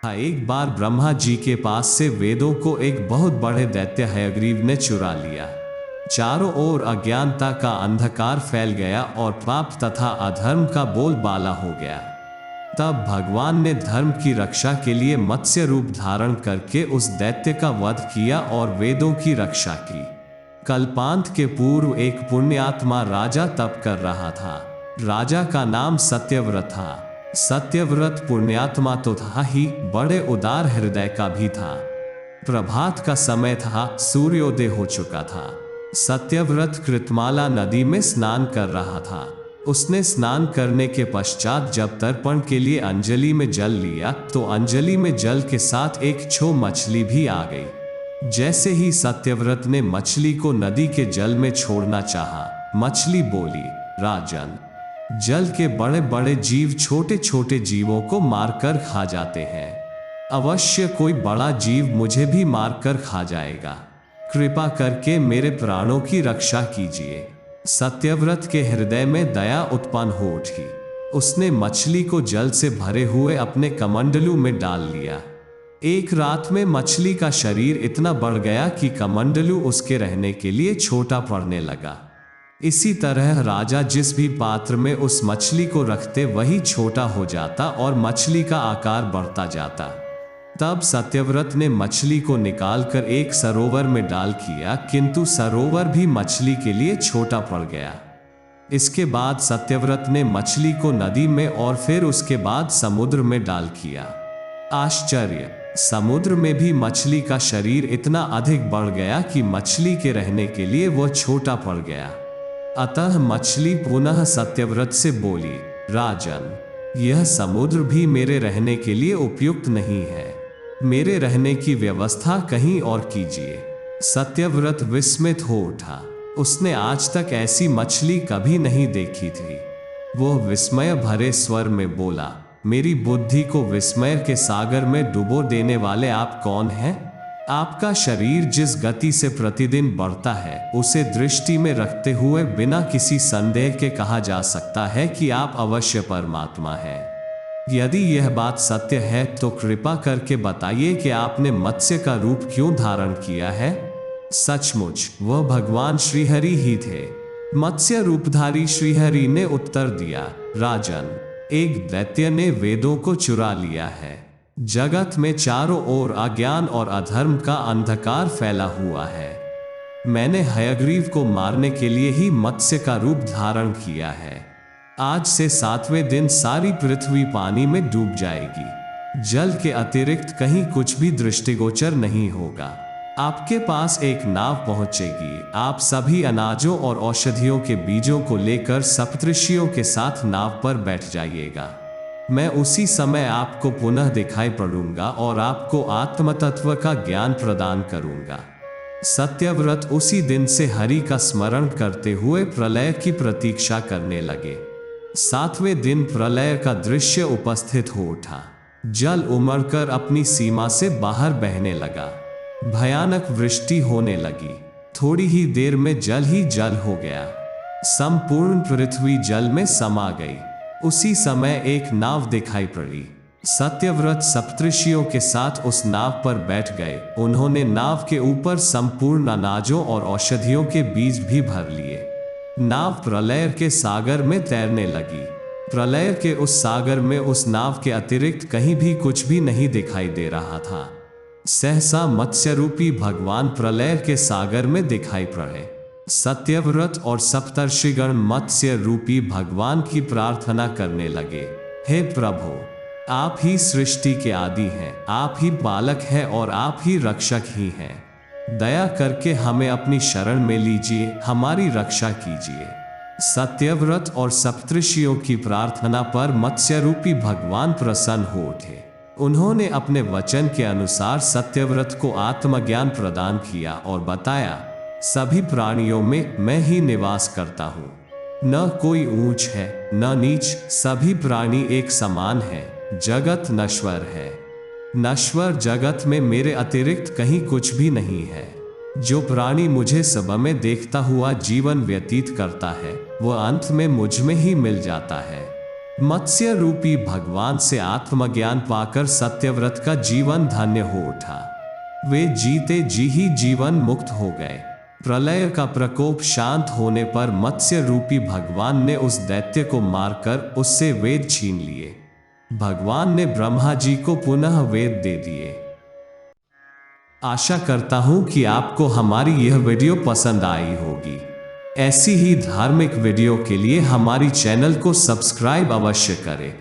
एक बार ब्रह्मा जी के पास से वेदों को एक बहुत बड़े दैत्य हयग्रीव ने चुरा लिया। चारों ओर अज्ञानता का अंधकार फैल गया और पाप तथा अधर्म का बोलबाला हो गया। तब भगवान ने धर्म की रक्षा के लिए मत्स्य रूप धारण करके उस दैत्य का वध किया और वेदों की रक्षा की। कल्पांत के पूर्व एक पुण्यात्मा राजा तप कर रहा था। राजा का नाम सत्यव्रत था। सत्यव्रत पुण्यात्मा तो था ही, बड़े उदार हृदय का भी था। प्रभात का समय था, सूर्योदय हो चुका था। सत्यव्रत कृतमाला नदी में स्नान कर रहा था। उसने स्नान करने के पश्चात जब तर्पण के लिए अंजलि में जल लिया तो अंजलि में जल के साथ एक छो मछली भी आ गई। जैसे ही सत्यव्रत ने मछली को नदी के जल में छोड़ना चाहा, मछली बोली, राजन, जल के बड़े बड़े जीव छोटे छोटे जीवों को मारकर खा जाते हैं। अवश्य कोई बड़ा जीव मुझे भी मारकर खा जाएगा। कृपा करके मेरे प्राणों की रक्षा कीजिए। सत्यव्रत के हृदय में दया उत्पन्न हो उठी। उसने मछली को जल से भरे हुए अपने कमंडलू में डाल लिया। एक रात में मछली का शरीर इतना बढ़ गया कि कमंडलू उसके रहने के लिए छोटा पड़ने लगा। इसी तरह राजा जिस भी पात्र में उस मछली को रखते वही छोटा हो जाता और मछली का आकार बढ़ता जाता। तब सत्यव्रत ने मछली को निकालकर एक सरोवर में डाल किया, किंतु सरोवर भी मछली के लिए छोटा पड़ गया। इसके बाद सत्यव्रत ने मछली को नदी में और फिर उसके बाद समुद्र में डाल किया। आश्चर्य! समुद्र में भी मछली का शरीर इतना अधिक बढ़ गया कि मछली के रहने के लिए वह छोटा पड़ गया। अतः मछली पुनः सत्यव्रत से बोली, राजन, यह समुद्र भी मेरे रहने के लिए उपयुक्त नहीं है। मेरे रहने की व्यवस्था कहीं और कीजिए। सत्यव्रत विस्मित हो उठा। उसने आज तक ऐसी मछली कभी नहीं देखी थी। वह विस्मय भरे स्वर में बोला, मेरी बुद्धि को विस्मय के सागर में डुबो देने वाले आप कौन हैं? आपका शरीर जिस गति से प्रतिदिन बढ़ता है उसे दृष्टि में रखते हुए बिना किसी संदेह के कहा जा सकता है कि आप अवश्य परमात्मा हैं। यदि यह बात सत्य है तो कृपा करके बताइए कि आपने मत्स्य का रूप क्यों धारण किया है? सचमुच वह भगवान श्रीहरि ही थे। मत्स्य रूपधारी श्रीहरि ने उत्तर दिया, राजन, एक दैत्य ने वेदों को चुरा लिया है। जगत में चारों ओर अज्ञान और अधर्म का अंधकार फैला हुआ है। मैंने हयग्रीव को मारने के लिए ही मत्स्य का रूप धारण किया है। आज से 7वें दिन सारी पृथ्वी पानी में डूब जाएगी। जल के अतिरिक्त कहीं कुछ भी दृष्टिगोचर नहीं होगा। आपके पास एक नाव पहुंचेगी। आप सभी अनाजों और औषधियों के बीजों को लेकर सप्तऋषियों के साथ नाव पर बैठ जाइएगा। मैं उसी समय आपको पुनः दिखाई पड़ूंगा और आपको आत्मतत्व का ज्ञान प्रदान करूंगा। सत्यव्रत उसी दिन से हरि का स्मरण करते हुए प्रलय की प्रतीक्षा करने लगे। 7वें दिन प्रलय का दृश्य उपस्थित हो उठा। जल उमड़कर अपनी सीमा से बाहर बहने लगा। भयानक वृष्टि होने लगी। थोड़ी ही देर में जल ही जल हो गया। संपूर्ण पृथ्वी जल में समा गई। उसी समय एक नाव दिखाई पड़ी। सत्यव्रत सप्तऋषियों के साथ उस नाव पर बैठ गए। उन्होंने नाव के ऊपर संपूर्ण अनाजों और औषधियों के बीज भी भर लिए। नाव प्रलय के सागर में तैरने लगी। प्रलय के उस सागर में उस नाव के अतिरिक्त कहीं भी कुछ भी नहीं दिखाई दे रहा था। सहसा मत्स्य रूपी भगवान प्रलय के सागर में दिखाई पड़े। सत्यव्रत और सप्तर्षिगण मत्स्य रूपी भगवान की प्रार्थना करने लगे, हे प्रभु, आप ही सृष्टि के आदि हैं, आप ही बालक हैं और आप ही रक्षक ही हैं। दया करके हमें अपनी शरण में लीजिए, हमारी रक्षा कीजिए। सत्यव्रत और सप्तऋषियों की प्रार्थना पर मत्स्य रूपी भगवान प्रसन्न हो उठे। उन्होंने अपने वचन के अनुसार सत्यव्रत को आत्मज्ञान प्रदान किया और बताया, सभी प्राणियों में मैं ही निवास करता हूँ। न कोई ऊंच है न नीच, सभी प्राणी एक समान है। जगत नश्वर है। नश्वर जगत में मेरे अतिरिक्त कहीं कुछ भी नहीं है। जो प्राणी मुझे सब में देखता हुआ जीवन व्यतीत करता है वह अंत में मुझ में ही मिल जाता है। मत्स्य रूपी भगवान से आत्मज्ञान पाकर सत्यव्रत का जीवन धन्य हो उठा। वे जीते जी ही जीवन मुक्त हो गए। प्रलय का प्रकोप शांत होने पर मत्स्य रूपी भगवान ने उस दैत्य को मारकर उससे वेद छीन लिए। भगवान ने ब्रह्मा जी को पुनः वेद दे दिए। आशा करता हूं कि आपको हमारी यह वीडियो पसंद आई होगी। ऐसी ही धार्मिक वीडियो के लिए हमारी चैनल को सब्सक्राइब अवश्य करें।